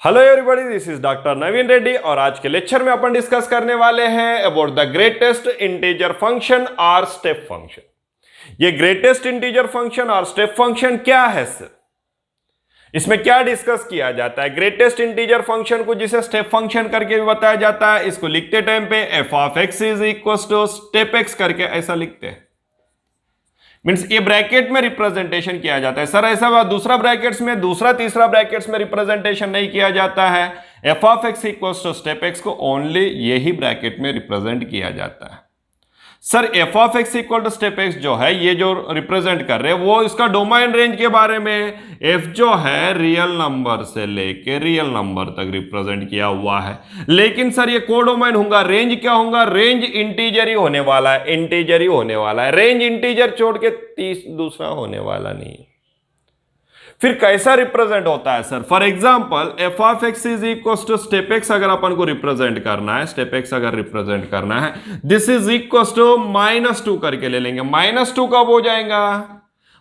Hello everybody, this is doctor Naveen Reddy और आज के लेक्चर में अपन डिस्कस करने वाले हैं about the greatest integer function और स्टेप फंक्शन। ये ग्रेटेस्ट इंटीजर फंक्शन और स्टेप फंक्शन क्या है सर? इसमें क्या डिस्कस किया जाता है? ग्रेटेस्ट इंटीजर फंक्शन को जिसे स्टेप फंक्शन करके भी बताया जाता है, इसको लिखते टाइम पे F of X is equal to step X करके ऐसा लिखते हैं। मींस ये ब्रैकेट में रिप्रेजेंटेशन किया जाता है। सर ऐसा दूसरा ब्रैकेट्स में, दूसरा तीसरा ब्रैकेट्स में रिप्रेजेंटेशन नहीं किया जाता है। F of X equals to step X को ओनली यही ब्रैकेट में रिप्रेजेंट किया जाता है। Sir F of X equal to step X जो है, ये जो रिप्रेजेंट कर रहे हैं वो इसका डोमेन रेंज के बारे में, एफ जो है रियल नंबर से लेके रियल नंबर तक रिप्रेजेंट किया हुआ है। लेकिन सर ये कोडोमेन होगा, रेंज क्या होगा? रेंज इंटीजर ही होने वाला है, इंटीजर ही होने वाला है। रेंज इंटीजर छोड़ के दूसरा होने वाला नहीं। फिर कैसा रिप्रेजेंट होता है sir? For example F of X is equal to step X अगर अपन को रिप्रेजेंट करना है, स्टेप एक्स अगर रिप्रेजेंट करना है, दिस इज इक्वल टू -2 करके ले लेंगे। -2 कब हो जाएगा?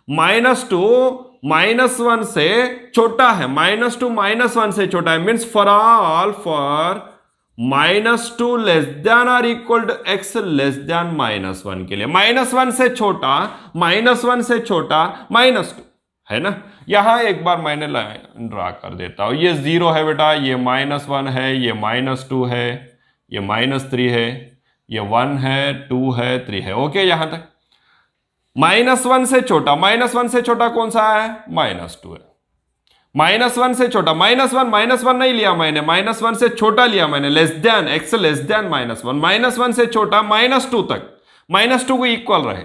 -2 -1 से छोटा है, -2 -1 से छोटा है। मीन्स फॉर -2 लेस देन और equal to X less than -1 के लिए, -1 से छोटा, -1 से छोटा -2 है ना। यहां एक बार मैंने लाइन ड्रा कर देता हूं। ये 0 है बेटा, ये -1 है, ये -2 है, ये -3 है, ये 1 है, 2 है, 3 है। ओके, यहां तक -1 से छोटा, -1 से छोटा कौन सा है? -2 है। -1 से छोटा, -1 नहीं लिया मैंने, -1 से छोटा लिया मैंने, less than x less than -1, -1 से छोटा -2 तक, -2 को इक्वल रहे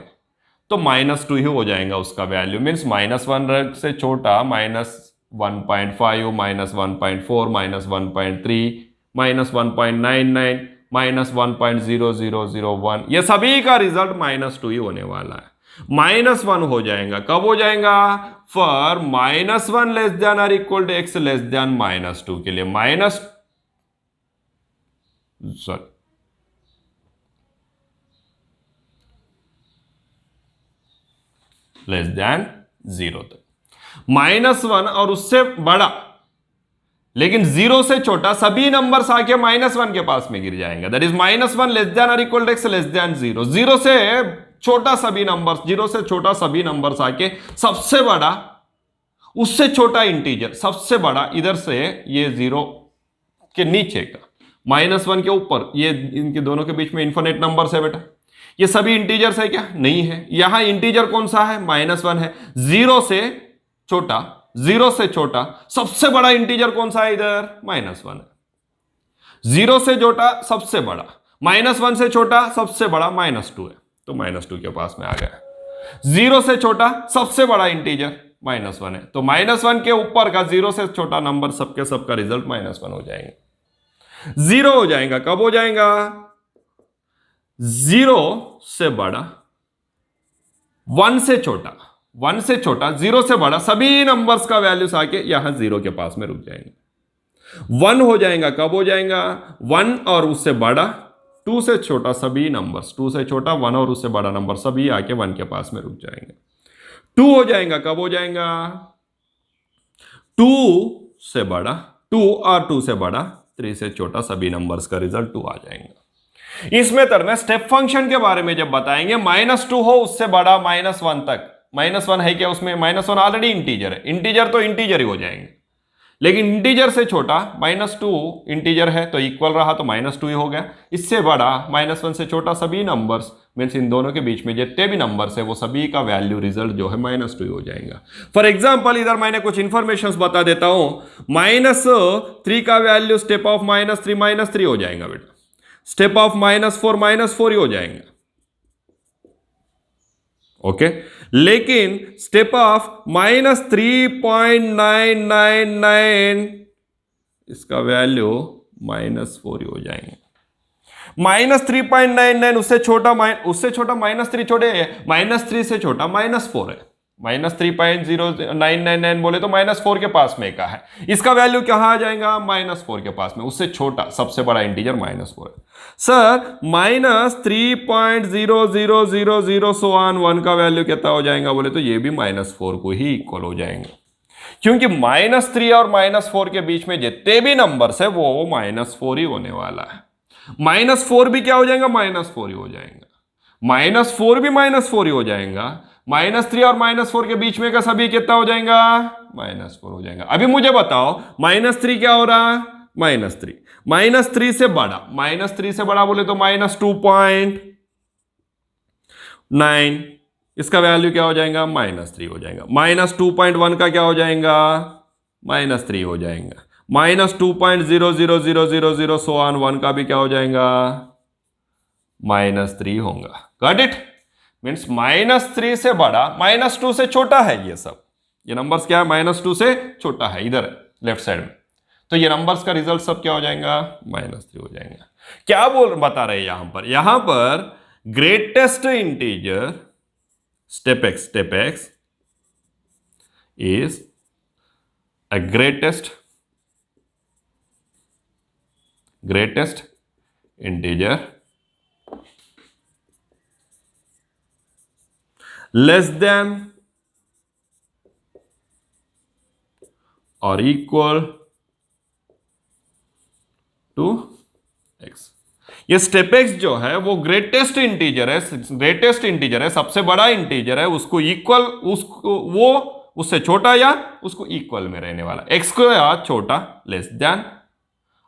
तो -2 ही हो जाएगा उसका वैल्यू। मीन्स -1 से छोटा -1.5, -1.4, -1.3, -1.99, -1.0001, ये सभी का रिजल्ट -2 ही होने वाला है। -1 हो जाएगा, कब हो जाएगा? फॉर -1 लेस देन और equal to X less than -2 के लिए, लेस देन 0 तक, -1 और उससे बड़ा, लेकिन 0 से छोटा सभी नंबर्स आके -1 के पास में गिर जाएंगे। दैट इज -1 लेस देन और equal to X less than 0। 0 से छोटा सभी नंबर्स, 0 से छोटा सभी नंबर्स आके सबसे बड़ा, उससे छोटा इंटीजर, सबसे बड़ा इधर से, ये 0 के नीचे का, -1 के ऊपर, ये इनके दोनों के बीच में इन्फिनिट नंबर्स है बेटा। ये सभी इंटीजर्स है क्या? नहीं है। यहां इंटीजर कौन सा है? -1 है। 0 से छोटा, 0 से छोटा सबसे बड़ा इंटीजर कौन सा है? इधर -1 है। 0 से छोटा सबसे बड़ा, -1 से छोटा सबसे बड़ा -2 है, तो -2 के पास में आ गया। 0 से छोटा सबसे बड़ा इंटीजर -1 है, तो -1 के ऊपर का 0 से छोटा नंबर सबके सबका रिजल्ट -1 हो जाएंगे। 0 हो जाएगा, कब हो जाएगा? 0 से बड़ा, 1 से छोटा, 1 से छोटा, 0 से बड़ा सभी नंबर्स का वैल्यूज आके यहां 0 के पास में रुक जाएंगे। 1 हो जाएगा, कब हो जाएगा? 1 और उससे बड़ा, 2 से छोटा सभी नंबर्स, 2 से छोटा, 1 और उससे बड़ा नंबर सभी आके 1 के पास में रुक जाएंगे। 2 हो जाएगा, कब हो जाएगा? 2 से बड़ा, 2 और 2 से बड़ा, 3 से छोटा सभी नंबर्स का रिजल्ट 2 आ जाएंगे। इस मेथड में स्टेप फंक्शन के बारे में जब बताएंगे, -2 हो उससे बड़ा -1 तक, -1 है क्या उसमें? -1 ऑलरेडी इंटीजर है, इंटीजर तो इंटीजर ही हो जाएंगे। लेकिन इंटीजर से छोटा, -2 इंटीजर है तो इक्वल रहा तो -2 ही हो गया। इससे बड़ा, -1 से छोटा सभी नंबर्स, मीन्स इन दोनों के बीच में जितने भी नंबर्स है वो सभी का वैल्यू रिजल्ट जो है -2 ही हो जाएगा। फॉर एग्जाम्पल इधर मैंने कुछ इंफॉर्मेशन बता देता हूं। -3 का वैल्यू स्टेप ऑफ -3 हो जाएगा बेटा, स्टेप ऑफ -4 ही हो जाएंगे। ओके, लेकिन स्टेप ऑफ -3.999 इसका वैल्यू -4 ही हो जाएंगे। -3.99 उससे छोटा, -3 छोटे, -3 से छोटा -4 है, -3.0999 बोले तो -4 के पास में का है। इसका वैल्यू कहां आ जाएगा? -4 के पास में, उससे छोटा सबसे बड़ा इंटीजर -4 है। सर -3.0000 1 का वैल्यू कितना हो जाएगा बोले तो ये भी -4 को ही इक्वल हो जाएंगे। क्योंकि -3 और -4 के बीच में जितने भी नंबर्स है वो -4 ही होने वाला है। -4 भी क्या हो जाएगा, -4 ही हो जाएगा। -4 भी -4 ही हो जाएगा। -3 और -4 के बीच में का सभी कितना हो जाएगा, -4 हो जाएगा। अभी मुझे बताओ -3 क्या हो रहा है, -3। -3 से बड़ा, -3 से बड़ा बोले तो -2.9, इसका वैल्यू क्या हो जाएगा, -3 हो जाएगा। -2.1 का क्या हो जाएगा, -3 हो जाएगा। -2.00000 सो ऑन 1 का भी क्या हो जाएगा, -3 होगा। Got it? मीन्स -3 से बड़ा, -2 से छोटा है ये सब। ये नंबर्स क्या है, -2 से छोटा है इधर लेफ्ट साइड में। तो ये नंबर्स का रिजल्ट सब क्या हो जाएगा, -3 हो जाएगा। क्या बता रहे हैं यहां पर greatest integer step x is a greatest integer less than or equal to x। ये स्टेप x जो है वो ग्रेटेस्ट इंटीजर है, सबसे बड़ा इंटीजर है, उसको इक्वल, उससे छोटा या उसको इक्वल में रहने वाला, x को या छोटा लेस देन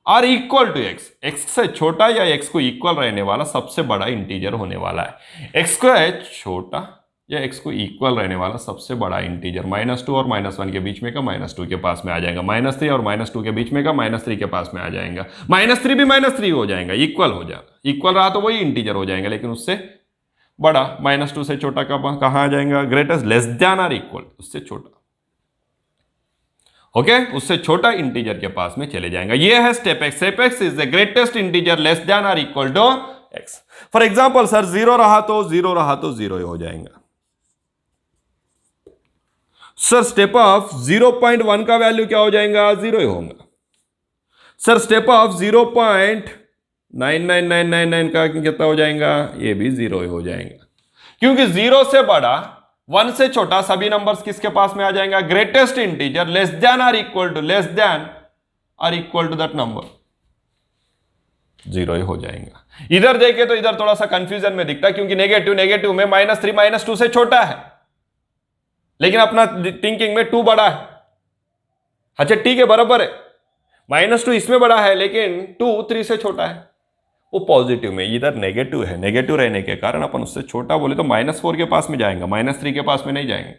और इक्वल टू x से छोटा या x को इक्वल रहने वाला सबसे बड़ा इंटीजर होने वाला है। x को है छोटा या x को इक्वल रहने वाला सबसे बड़ा इंटीजर, -2 और -1 के बीच में का -2 के पास में आ जाएगा, -3 और -2 के बीच में का -3 के पास में आ जाएगा। -3 भी -3 हो जाएगा, इक्वल हो जाएगा। इक्वल रहा तो वही इंटीजर हो जाएगा, लेकिन उससे बड़ा, -2 से छोटा कहां आ जाएगा, ग्रेटेस्ट, लेस देन और इक्वल, उससे छोटा। ओके, उससे छोटा इंटीजर के पास में चले जाएंगे। ये है step x। Step x is the greatest integer less than और equal to x। For example sir 0 रहा तो 0 ही हो जाएगा। सर स्टेप ऑफ 0.1 का वैल्यू क्या हो जाएगा, 0 ही होगा। सर स्टेप ऑफ 0.99999 का कितना हो जाएगा, ये भी 0 ही हो जाएगा। क्योंकि 0 से बड़ा, 1 से छोटा सभी नंबर्स किसके पास में आ जाएगा, ग्रेटेस्ट इंटीजर लेस देन और इक्वल टू दैट नंबर, 0 ही हो जाएगा। इधर देखे तो इधर थोड़ा सा कंफ्यूजन में दिखता है, क्योंकि नेगेटिव में -3 -2 से छोटा है, लेकिन अपना थिंकिंग में 2 बड़ा है। अच्छा ठीक है, बराबर है, -2 इसमें बड़ा है लेकिन 2 3 से छोटा है। वो पॉजिटिव में, इधर नेगेटिव है, नेगेटिव रहने के कारण अपन उससे छोटा बोले तो -4 के पास में जाएंगे, -3 के पास में नहीं जाएंगे।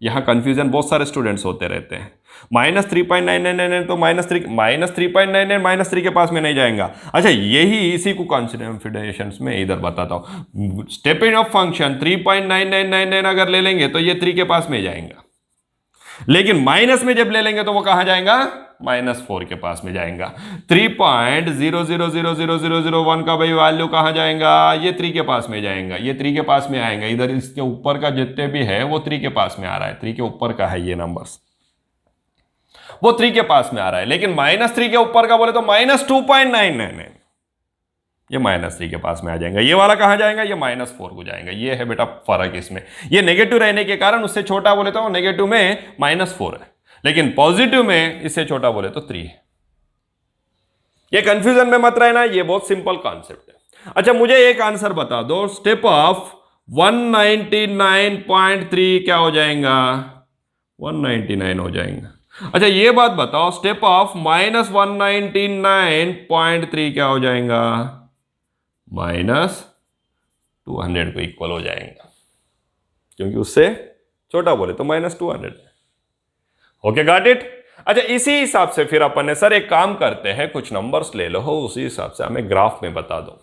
यहां कंफ्यूजन बहुत सारे स्टूडेंट्स होते रहते हैं। -3.999 तो -3.99 -3 के पास में नहीं जाएगा। अच्छा, यही इसी को कॉन्फिडेंस में इधर बताता हूं। स्टेपिंग ऑफ फंक्शन 3.9999 अगर ले लेंगे तो ये 3 के पास में जाएगा, लेकिन माइनस में जब ले लेंगे तो वो कहां जाएगा, -4 के पास में जाएगा। 3.000001 का भाई वैल्यू कहां जाएगा, ये 3 के पास में जाएगा, ये 3 के पास में आएगा। इधर इसके ऊपर का जितने भी है वो 3 के पास में आ रहा है, 3 के ऊपर का है ये नंबर्स, वो 3 के पास में आ रहा है। लेकिन -3 के ऊपर का बोले तो -2.999, ये -3 के पास में आ जाएगा। ये वाला कहां जाएगा, ये -4 को जाएगा। ये है बेटा फर्क इसमें। ये नेगेटिव रहने के कारण उससे छोटा बोले तो नेगेटिव में -4 है, लेकिन पॉजिटिव में इससे छोटा बोले तो 3 है। ये कंफ्यूजन में मत रहना, ये बहुत सिंपल कॉन्सेप्ट है। अच्छा, मुझे एक आंसर बता दो, स्टेप ऑफ 199.3 क्या हो जाएगा, 199 हो जाएगा। अच्छा, ये बात बताओ, स्टेप ऑफ -199.3 क्या हो जाएगा, -200 को इक्वल हो जाएगा, क्योंकि उससे छोटा बोले तो -200। Okay, got it? अच्छा, इसी हिसाब से फिर अपन ने, सर एक काम करते हैं, कुछ नंबर्स ले लो, उसी हिसाब से हमें ग्राफ में बता दो।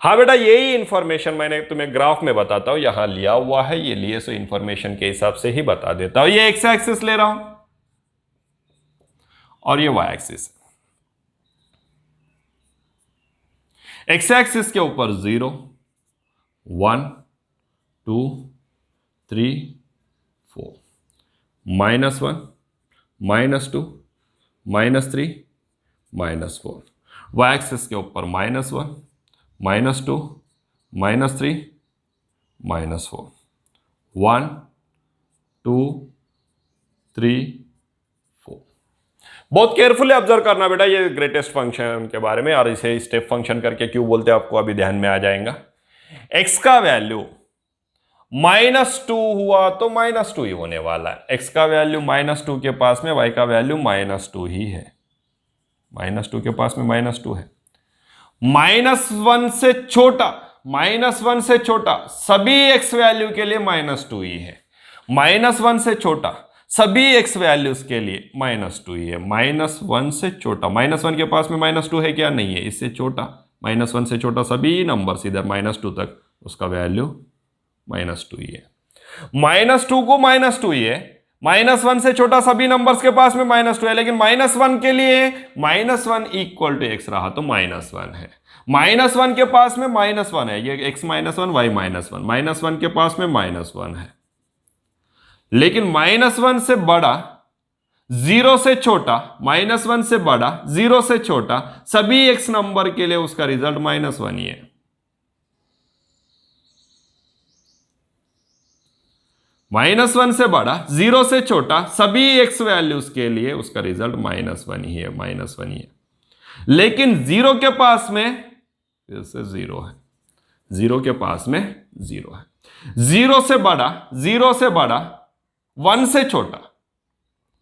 हाँ बेटा, यही इंफॉर्मेशन मैंने तुम्हें ग्राफ में बताता हूं, यहां लिया हुआ है, ये लिए सो इंफॉर्मेशन के हिसाब से ही बता देता हूं। ये एक्स एक्सिस ले रहा हूं और ये वाई एक्सिस। एक्स एक्सिस के ऊपर 0 1 2 3 4, -1 -2 -3 -4। वाई एक्सिस के ऊपर -1 -2 -3 -4, 1 2 3 बहुत केयरफुली ऑब्जर्व करना बेटा ये ग्रेटेस्ट फंक्शन के बारे में, और इसे स्टेप फंक्शन करके क्यों बोलते हैं आपको अभी ध्यान में आ जाएगा। x का वैल्यू -2 हुआ तो -2 ही होने वाला है। x का वैल्यू -2 के पास में y का वैल्यू -2 ही है। -2 के पास में -2 है। -1 से छोटा, -1 से छोटा सभी x वैल्यू के लिए -2 ही है। -1 से छोटा सभी x वैल्यूज के लिए -2 ही है। -1 से छोटा, -1 के पास में -2 है क्या? नहीं है। इससे छोटा, -1 से छोटा सभी नंबर्स इधर -2 तक, उसका वैल्यू -2 ही है। -2 को -2 ही है। -1 से छोटा सभी नंबर्स के पास में -2 है, लेकिन -1 के लिए -1 इक्वल टू x रहा तो -1 है। -1 के पास में -1 है, ये x -1 y -1, -1 के पास में -1 है। लेकिन -1 से बड़ा, 0 से छोटा, -1 से बड़ा, 0 से छोटा सभी x नंबर के लिए उसका रिजल्ट -1 ही है। -1 से बड़ा, 0 से छोटा सभी x वैल्यूज के लिए उसका रिजल्ट -1 ही है, -1 ही है। लेकिन 0 के पास में फिर से 0 है, 0 के पास में 0 है। 0 से बड़ा, 0 से बड़ा, 1 से छोटा,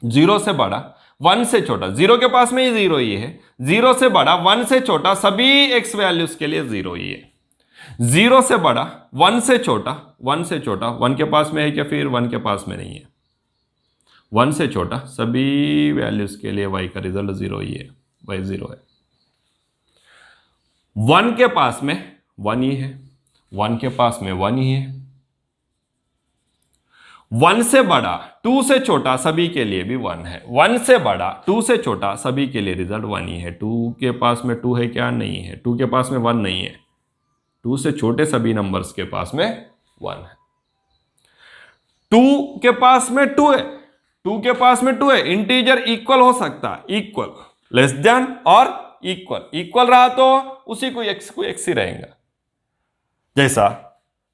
0 से बड़ा, 1 से छोटा, 0 के पास में ही 0 ही है। 0 से बड़ा, 1 से छोटा सभी x वैल्यूज के लिए 0 ही है। 0 से बड़ा, 1 से छोटा, 1 से छोटा, 1 के पास में है क्या? फिर 1 के पास में नहीं है। 1 से छोटा सभी वैल्यूज के लिए y का रिजल्ट 0 ही है, y 0 है। 1 के पास में 1 ही है, 1 के पास में 1 ही है। 1 से बड़ा, 2 से छोटा सभी के लिए भी 1 है। 1 से बड़ा, 2 से छोटा सभी के लिए रिजल्ट 1 ही है। 2 के पास में 2 है क्या? नहीं है। 2 के पास में 1 नहीं है। 2 से छोटे सभी नंबर्स के पास में 1 है। 2 के पास में 2 है, 2 के पास में 2 है। इंटीजर इक्वल हो सकता है, इक्वल, लेस देन और इक्वल। इक्वल रहा तो उसी को x ही रहेगा। जैसा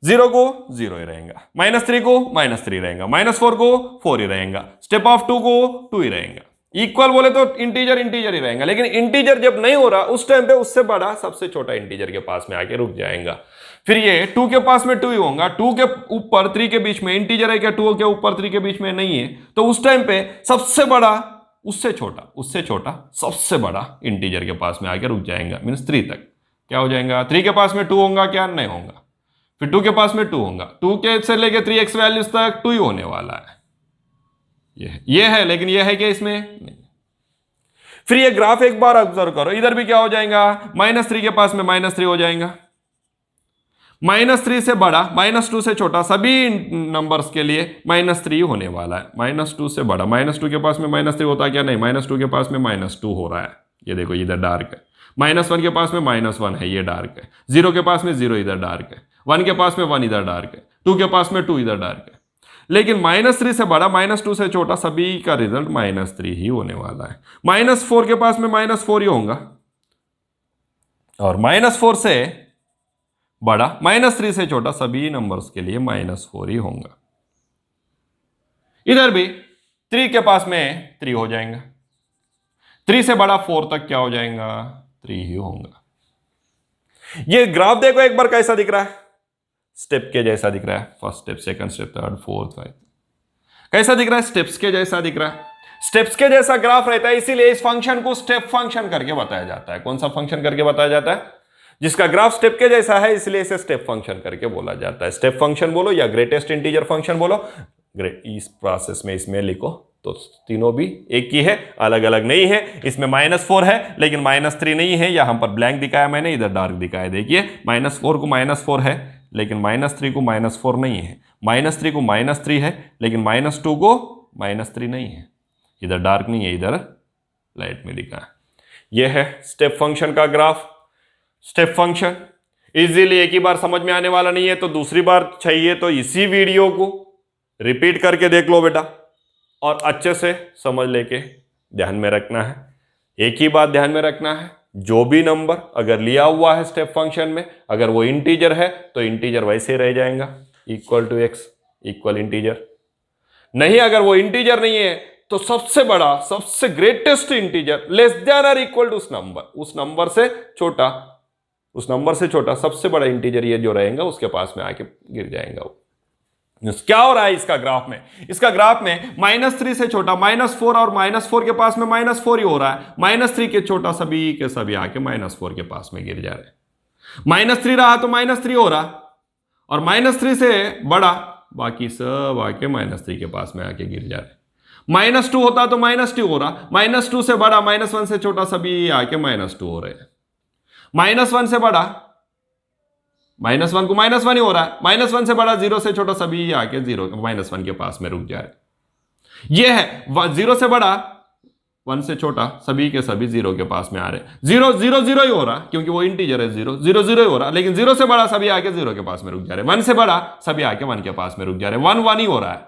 0 को 0 ही रहेगा, -3 को -3 रहेगा, -4 को 4 ही रहेगा, स्टेप ऑफ 2 को 2 ही रहेगा। इक्वल बोले तो इंटीजर इंटीजर ही रहेगा। लेकिन इंटीजर जब नहीं हो रहा उस टाइम पे उससे बड़ा सबसे छोटा इंटीजर के पास में आके रुक जाएगा। फिर ये 2 के पास में 2 ही होगा। 2 के ऊपर 3 के बीच में इंटीजर है क्या? 2 के ऊपर 3 के बीच में नहीं है, तो उस टाइम पे सबसे बड़ा उससे छोटा सबसे बड़ा इंटीजर के पास में आके रुक जाएगा, मीन्स 3 तक। क्या हो जाएगा? 3 के पास में 2 होगा क्या? नहीं होगा। फिर 2 के पास में 2 होगा, 2 के से लेके 3x वैल्यूज तक 2 ही होने वाला है। ये है, लेकिन ये है क्या इसमें? नहीं। फिर ये ग्राफ एक बार ऑब्जर्व करो, इधर भी क्या हो जाएगा? -3 के पास में -3 हो जाएगा। -3 से बड़ा, -2 से छोटा सभी नंबर्स के लिए -3 होने वाला है। -2 से बड़ा, -2 के पास में -3 होता है क्या? नहीं। -2 के पास में -2 हो रहा है, ये देखो इधर डार्क है। -1 के पास में -1 है, ये डार्क है। 0 के पास में 0 इधर डार्क है। 1 के पास में 1 इधर डार्क है। 2 के पास में 2 इधर डार्क है। लेकिन -3 से बड़ा, -2 से छोटा सभी का रिजल्ट -3 ही होने वाला है। -4 के पास में -4 ही होगा, और -4 से बड़ा, -3 से छोटा सभी नंबर्स के लिए -4 ही होगा। इधर भी 3 के पास में 3 हो जाएगा। 3 से बड़ा 4 तक क्या हो जाएगा? 3 ही होगा। ये ग्राफ देखो एक बार कैसा दिख रहा है, स्टेप के जैसा दिख रहा है। First step, second step, third, fourth, five, कैसा दिख रहा है? स्टेप्स के जैसा दिख रहा है। स्टेप्स के जैसा ग्राफ रहता है, इसीलिए इस फंक्शन को स्टेप फंक्शन करके बताया जाता है। कौन सा फंक्शन करके बताया जाता है? जिसका ग्राफ स्टेप के जैसा है, इसलिए इसे स्टेप फंक्शन करके बोला जाता है। स्टेप फंक्शन बोलो या ग्रेटेस्ट इंटीजर फंक्शन बोलो, इस प्रोसेस में इसमें लिखो तो तीनों भी एक ही है, अलग अलग नहीं है। इसमें -4 है लेकिन -3 नहीं है, यहां पर ब्लैंक दिखाया मैंने, इधर डार्क दिखाया। देखिए -4 को -4 है लेकिन -3 को -4 नहीं है। -3 को -3 है लेकिन -2 को -3 नहीं है। इधर डार्क नहीं है, इधर लाइट में दिखा है। यह है स्टेप फंक्शन का ग्राफ। स्टेप फंक्शन इजीली एक ही बार समझ में आने वाला नहीं है, तो दूसरी बार चाहिए तो इसी वीडियो को रिपीट करके देख लो बेटा, और अच्छे से समझ लेके ध्यान में रखना है। एक ही बात ध्यान में रखना है, जो भी नंबर अगर लिया हुआ है स्टेप फंक्शन में, अगर वो इंटीजर है तो इंटीजर वैसे रह जाएगा, equal to x, equal integer. नहीं, अगर वो इंटीजर नहीं है तो सबसे बड़ा, सबसे ग्रेटेस्ट इंटीजर लेस देन और इक्वल टू उस नंबर से छोटा, उस नंबर से छोटा सबसे बड़ा इंटीजर ये जो रहेगा उसके पास में आके गिर जाएगा वो। क्या हो रहा है इसका ग्राफ में? इसका ग्राफ में -3 से छोटा -4 और -4 के पास में -4 ही हो रहा है। -3 के छोटा सभी के सभी आके -4 के पास में गिर जा रहे हैं। -3 रहा तो -3 हो रहा, और -3 से बड़ा बाकी सब आके -3 के पास में आके गिर जा रहे हैं। -2 होता तो -2 हो रहा, -2 से बड़ा -1 से छोटा सभी आके -2 हो रहे हैं। -1 से बड़ा, -1 को -1 ही हो रहा है, -1 से बड़ा 0 से छोटा सभी आके 0 -1 के पास में रुक जा रहे। ये है 0 से बड़ा 1 से छोटा सभी के सभी 0 के पास में आ रहे। 0 0 0 ही हो रहा क्योंकि वो इंटीजर है, 0 0 0 ही हो रहा, लेकिन 0 से बड़ा सभी आके 0 के पास में रुक जा रहे। 1 से बड़ा सभी आके 1 के पास में रुक जा रहे। 1 1 ही हो रहा है,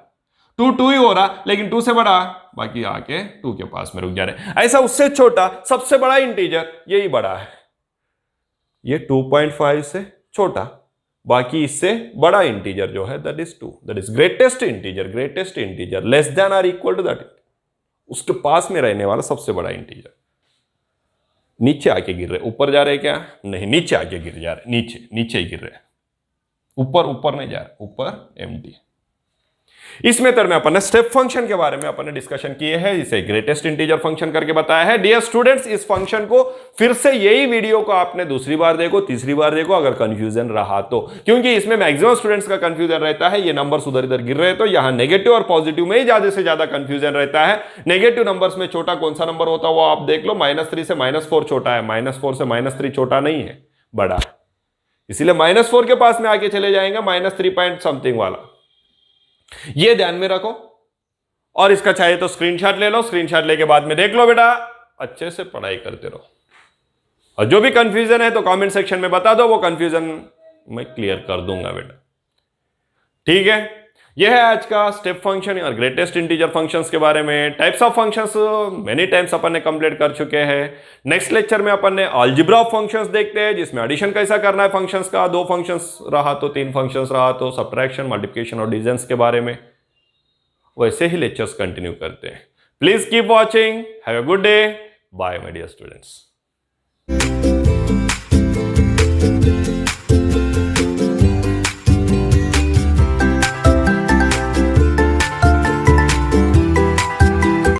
2 2 ही हो रहा, लेकिन 2 से बड़ा बाकी आके 2 के पास में रुक जा रहे। ऐसा उससे छोटा सबसे बड़ा इंटीजर यही बड़ा है, ये 2.5 से छोटा, बाकी इससे बड़ा इंटीजर जो है that is 2, that is greatest integer less than और इक्वल टू दैट, उसके पास में रहने वाला सबसे बड़ा इंटीजर। नीचे आके गिर रहे, ऊपर जा रहे क्या? नहीं, नीचे आके गिर जा रहे, नीचे ही गिर रहे, ऊपर नहीं जा रहे, ऊपर एम्प्टी। इस मेथड में अपन ने स्टेप फंक्शन के बारे में अपन ने डिस्कशन किए हैं, इसे ग्रेटेस्ट इंटीजर फंक्शन करके बताया है। डियर स्टूडेंट्स, इस फंक्शन को फिर से यही वीडियो को आपने दूसरी बार देखो, तीसरी बार देखो अगर कंफ्यूजन रहा तो, क्योंकि इसमें मैक्सिमम स्टूडेंट्स का कंफ्यूजन रहता है। ये नंबर्स उधर इधर गिर रहे तो यहां नेगेटिव और पॉजिटिव में ही ज्यादा से ज्यादा कंफ्यूजन रहता है। नेगेटिव नंबर्स में छोटा कौन सा नंबर होता है वो आप देख लो। -3 से -4 छोटा है, -4 से -3 छोटा नहीं है, बड़ा, इसीलिए -4 के पास में आके चले जाएंगे, -3 पॉइंट समथिंग वाला, ये ध्यान में रखो। और इसका चाहे तो स्क्रीनशॉट ले लो, स्क्रीनशॉट लेके बाद में देख लो बेटा, अच्छे से पढ़ाई करते रहो। और जो भी कंफ्यूजन है तो कमेंट सेक्शन में बता दो, वो कंफ्यूजन मैं क्लियर कर दूंगा बेटा, ठीक है। यह है आज का स्टेप फंक्शन और ग्रेटेस्ट इंटीजर फंक्शंस के बारे में। Types of functions many times अपन ने कंप्लीट कर चुके हैं। नेक्स्ट लेक्चर में अपन ने अलजेब्रा ऑफ फंक्शंस देखते हैं, जिसमें एडिशन कैसा करना है फंक्शंस का, 2 फंक्शंस रहा तो 3 फंक्शंस रहा तो सब्ट्रैक्शन, मल्टीप्लिकेशन और डिवीजन के बारे में। वैसे ही लेक्चर्स कंटिन्यू करते हैं। Please keep watching, have a good day, bye my dear students.